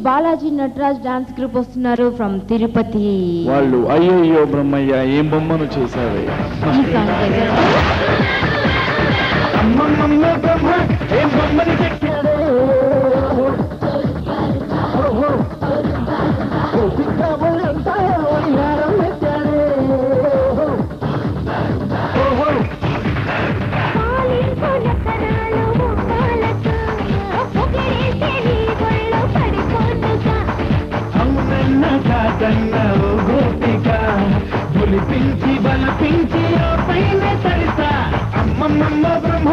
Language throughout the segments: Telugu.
బాలాజీ నటరాజ్ డాన్స్ గ్రూప్ వస్తున్నారు ఫ్రమ్ తిరుపతి. వాళ్ళు అయ్యో బ్రహ్మయ్య ఏం బొమ్మను చేశావే. ఈ సాంగ్ బలిపించి బలపించి పైన తడిసా అమ్మమ్మ బ్రహ్మ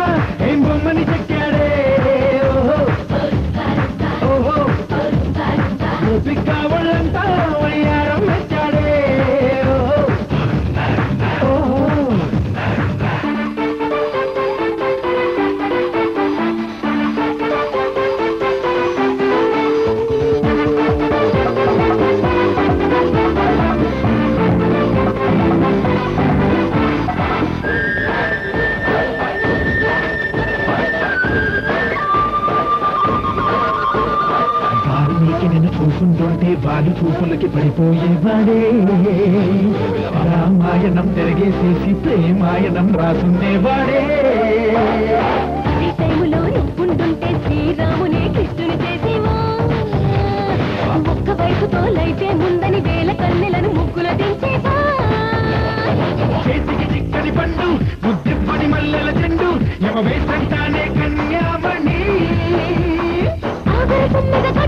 ఏం బొమ్మని చెక్కాడే. ఓహో గోపిక వాళ్ళంతా వయ్యారం మెచ్చాడే. నిన్ను చూసుకుంటుంటే వాళ్ళు చూపులకి పడిపోయేవాడే. రామాయణం తిరిగేసేసి ప్రేమాయణం రాసుండేవాడే. టైములో నువ్వుంటుంటే శ్రీరామునే కృష్ణుని చేసేవా. ఒక్క వైపుతో లైటే ముందని వేల కన్నెలను ముగ్గుల దించేవా. చేతికి చిక్కని పండు ముద్దిప్పని మల్లెల చెండు యమ వేసంటానే కన్యామణి. ఆగర